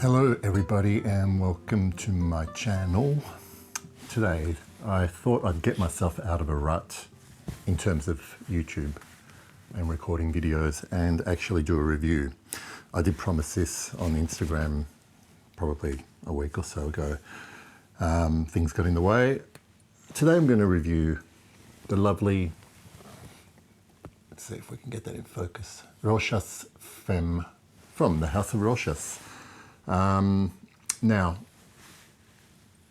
Hello everybody and welcome to my channel. Today I thought I'd get myself out of a rut in terms of YouTube and recording videos and actually do a review. I did promise this on Instagram probably a week or so ago. Things got in the way. Today I'm going to review the lovely, let's see if we can get that in focus, Rochas Femme from the House of Rochas. Now,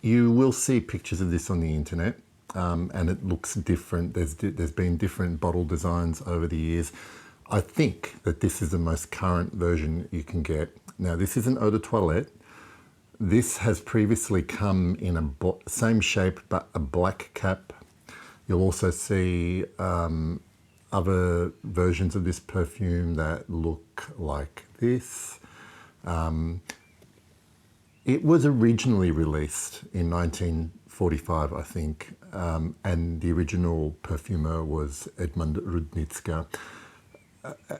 you will see pictures of this on the internet, and it looks different. There's been different bottle designs over the years. I think that this is the most current version you can get. Now, this is an eau de toilette. This has previously come in a same shape, but a black cap. You'll also see other versions of this perfume that look like this. It was originally released in 1945, I think, and the original perfumer was Edmund Rudnitska.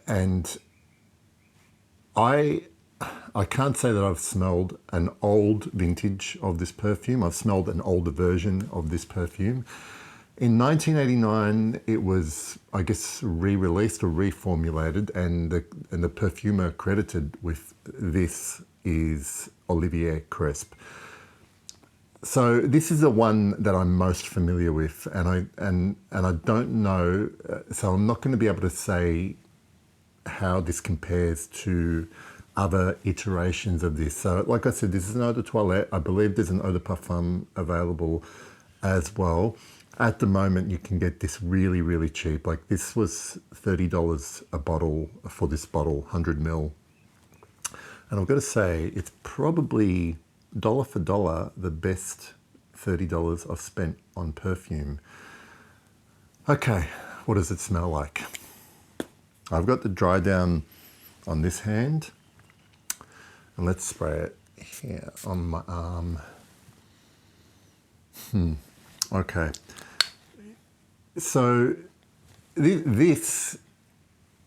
And I can't say that I've smelled an old vintage of this perfume. I've smelled an older version of this perfume. In 1989, it was, I guess, re-released or reformulated, and the perfumer credited with this is Olivier Cresp. So this is the one that I'm most familiar with, and I don't know, so I'm not going to be able to say how this compares to other iterations of this. So like I said, this is an eau de toilette. I believe there's an eau de parfum available as well. At the moment, you can get this really, really cheap. Like this was $30 a bottle for this bottle, 100 ml. And I've got to say, it's probably dollar for dollar the best $30 I've spent on perfume. Okay, what does it smell like? I've got the dry down on this hand, and let's spray it here on my arm. Okay, so this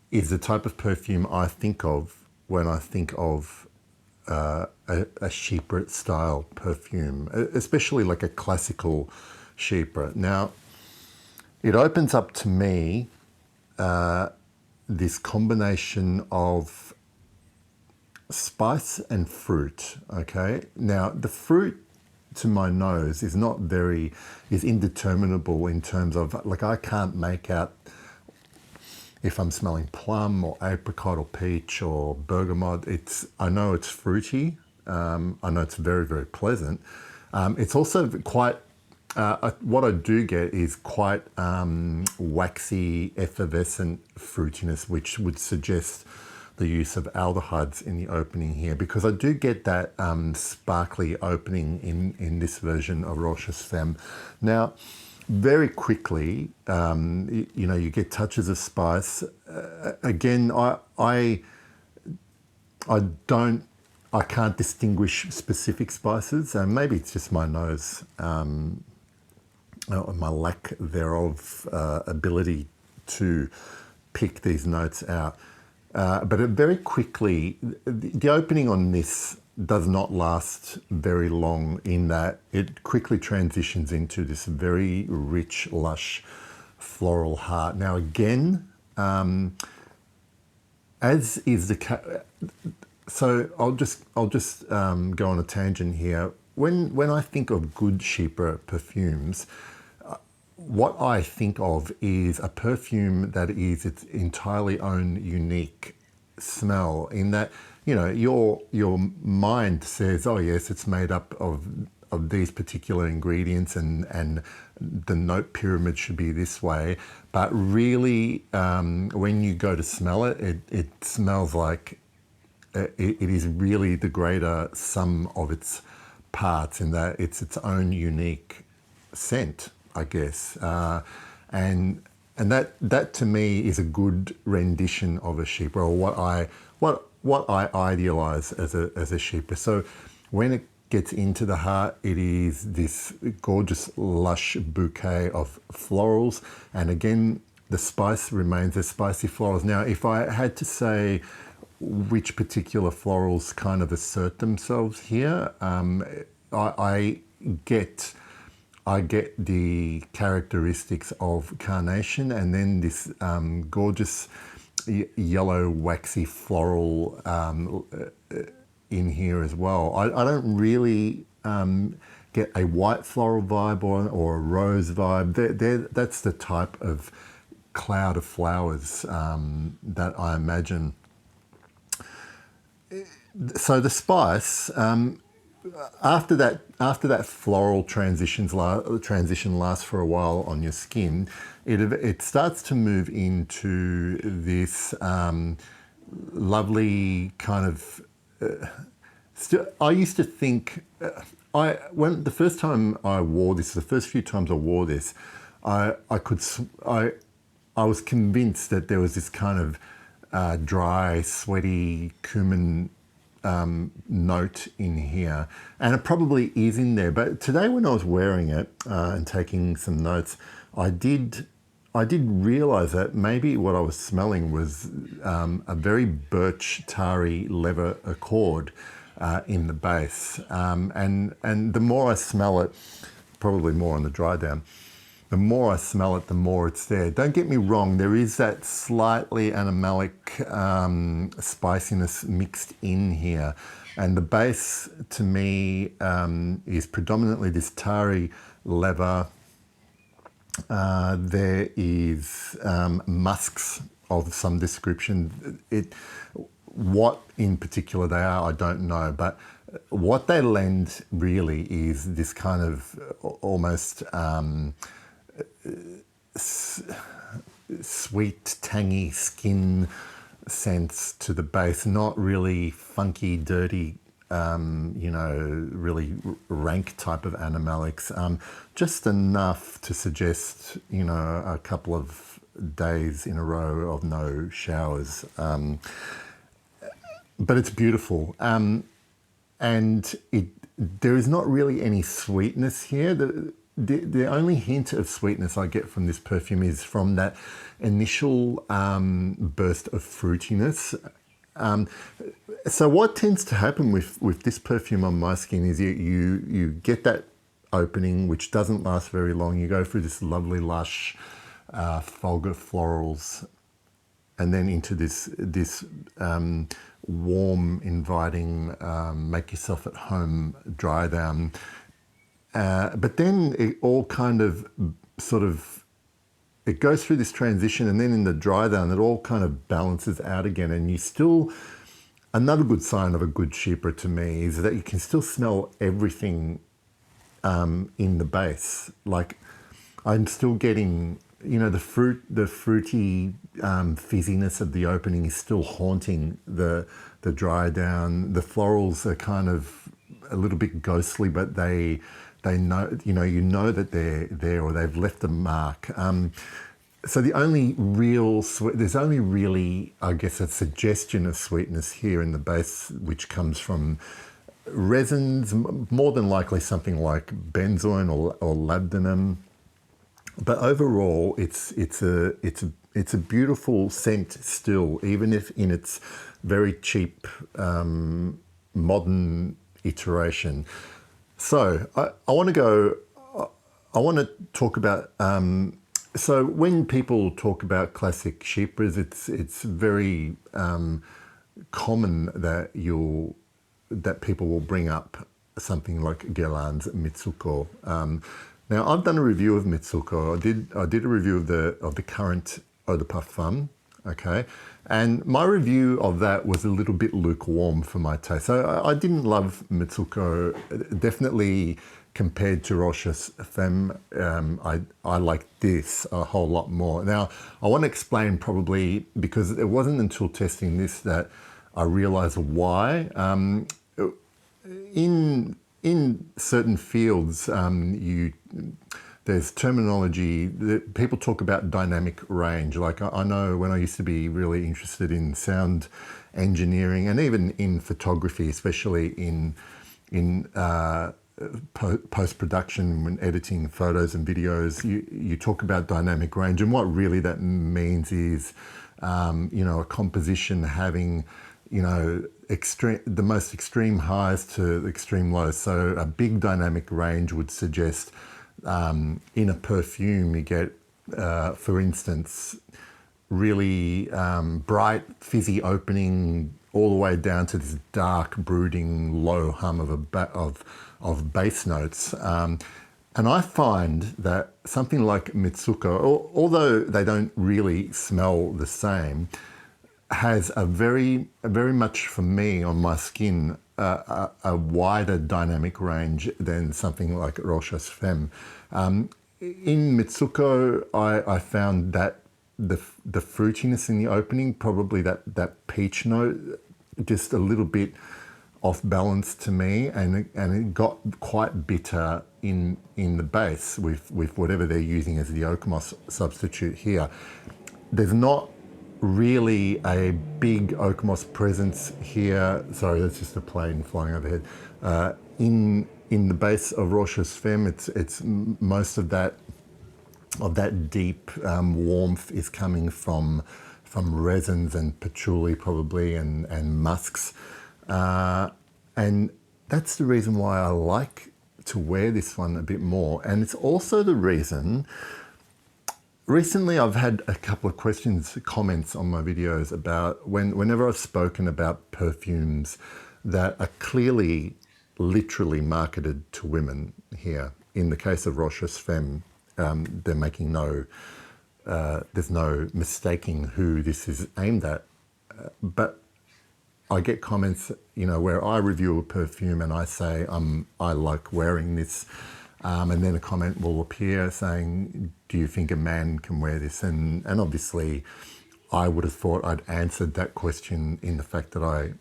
is the type of perfume I think of when I think of a chypre style perfume, especially like a classical chypre. Now, it opens up to me this combination of spice and fruit, okay? Now, the fruit to my nose is indeterminable in terms of, like, I can't make out if I'm smelling plum or apricot or peach or bergamot. I know it's fruity. I know it's very, very pleasant. It's also quite, what I do get is quite waxy, effervescent fruitiness, which would suggest the use of aldehydes in the opening here, because I do get that sparkly opening in this version of Rochas Femme. Now, very quickly, you get touches of spice. Again, I can't distinguish specific spices, and maybe it's just my nose, my lack thereof ability to pick these notes out. But very quickly, the opening on this does not last very long, in that it quickly transitions into this very rich, lush floral heart. Now again, as is the case, so I'll just go on a tangent here. When I think of good chypre perfumes, what I think of is a perfume that is its entirely own unique smell, in that, your mind says, oh yes, it's made up of these particular ingredients, and the note pyramid should be this way. But really, when you go to smell it, it smells like it is really the greater sum of its parts, in that it's its own unique scent, I guess. And that to me is a good rendition of a chypre, or what I idealize as a chypre. So when it gets into the heart, it is this gorgeous, lush bouquet of florals, and again, the spice remains as spicy florals. Now, if I had to say which particular florals kind of assert themselves here. I get I get the characteristics of carnation, and then this gorgeous yellow waxy floral in here as well. I don't really get a white floral vibe or a rose vibe. That's the type of cloud of flowers that I imagine. So the spice, after that floral transition lasts for a while on your skin, it starts to move into this lovely kind of. I used to think, when the first time I wore this, the first few times I wore this, I was convinced that there was this kind of dry, sweaty cumin note in here, and it probably is in there. But today, when I was wearing it and taking some notes, I did realise that maybe what I was smelling was a very birch, tarry leather accord in the base, and the more I smell it, probably more on the dry down, the more I smell it, the more it's there. Don't get me wrong, there is that slightly animalic spiciness mixed in here. And the base, to me, is predominantly this tarry leather. There is musks of some description. What in particular they are, I don't know. But what they lend really is this kind of almost sweet, tangy skin sense to the base, not really funky, dirty, really rank type of animalics. Just enough to suggest, a couple of days in a row of no showers. But it's beautiful. And there is not really any sweetness here. The only hint of sweetness I get from this perfume is from that initial burst of fruitiness. So what tends to happen with this perfume on my skin is you get that opening, which doesn't last very long. You go through this lovely lush fulgur florals, and then into this warm, inviting, make yourself at home dry down. But then it all kind of it goes through this transition, and then in the dry down, it all kind of balances out again. And you still, another good sign of a good chypre to me is that you can still smell everything in the base. Like, I'm still getting, the fruity fizziness of the opening is still haunting the dry down. The florals are kind of a little bit ghostly, but they know, that they're there, or they've left a mark. So there's only really, I guess, a suggestion of sweetness here in the base, which comes from resins, more than likely something like benzoin or labdanum. But overall, it's a beautiful scent still, even if in its very cheap modern iteration. So I want to talk about, so when people talk about classic chypres, it's very common that people will bring up something like Guerlain's Mitsuko. Now, I've done a review of Mitsuko. I did a review of the current Eau de Parfum, okay? And my review of that was a little bit lukewarm for my taste. So I didn't love Mitsuko. Definitely compared to Rochas Femme, I like this a whole lot more. Now, I want to explain, probably because it wasn't until testing this that I realized why. In certain fields, there's terminology that people talk about dynamic range. Like, I know when I used to be really interested in sound engineering, and even in photography, especially in post-production, when editing photos and videos, you talk about dynamic range, and what really that means is, a composition having, you know, the most extreme highs to extreme lows. So a big dynamic range would suggest in a perfume you get, for instance, really bright, fizzy opening all the way down to this dark, brooding, low hum of bass notes. And I find that something like Mitsuko, although they don't really smell the same, has a very much for me on my skin a wider dynamic range than something like Rochas Femme. In Mitsuko, I found that the fruitiness in the opening, probably that peach note, just a little bit off balance to me, and it got quite bitter in the base with whatever they're using as the Oakmoss substitute here. There's not really a big Oakmoss presence here. Sorry, that's just a plane flying overhead. In the base of Rochas Femme, it's most of that deep warmth is coming from resins and patchouli probably and musks. And that's the reason why I like to wear this one a bit more. And it's also the reason, recently I've had a couple of comments on my videos about whenever I've spoken about perfumes that are clearly, literally marketed to women here. In the case of Rochas Femme, they're making there's no mistaking who this is aimed at. But I get comments, you know, where I review a perfume and I say I like wearing this, and then a comment will appear saying, "Do you think a man can wear this?" And obviously, I would have thought I'd answered that question in the fact that I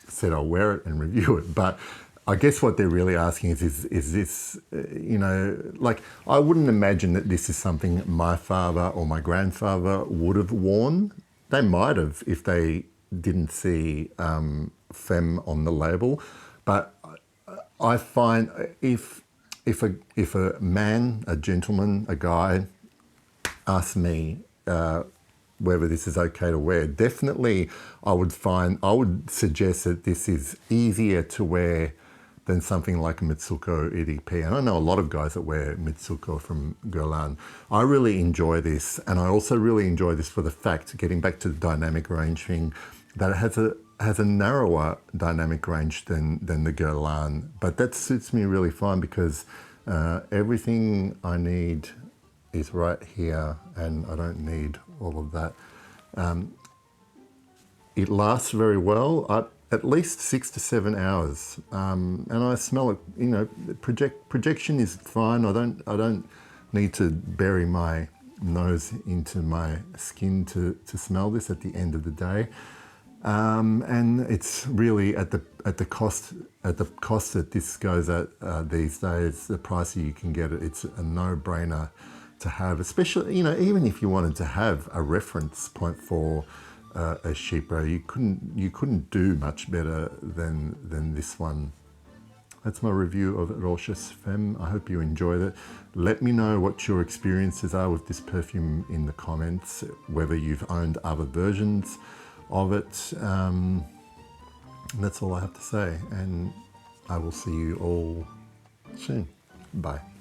said I'll wear it and review it. But I guess what they're really asking is this, you know, like I wouldn't imagine that this is something my father or my grandfather would have worn. They might have if they didn't see Femme on the label, but I find if a man, a gentleman, a guy asks me whether this is okay to wear, definitely I would suggest that this is easier to wear than something like Mitsuko EDP. And I know a lot of guys that wear Mitsuko from Guerlain. I really enjoy this, and I also really enjoy this for the fact, getting back to the dynamic range thing, that it has a narrower dynamic range than the Guerlain. But that suits me really fine because everything I need is right here, and I don't need all of that. It lasts very well, at least 6 to 7 hours, and I smell it. You know, projection is fine. I don't need to bury my nose into my skin to smell this at the end of the day. And it's really at the cost that this goes at these days, the price you can get it. It's a no-brainer to have, especially, you know, even if you wanted to have a reference point for a Chypre, you couldn't do much better than this one. That's my review of Rochas Femme. I hope you enjoyed it. Let me know what your experiences are with this perfume in the comments, whether you've owned other versions of it. That's all I have to say, and I will see you all soon. Bye.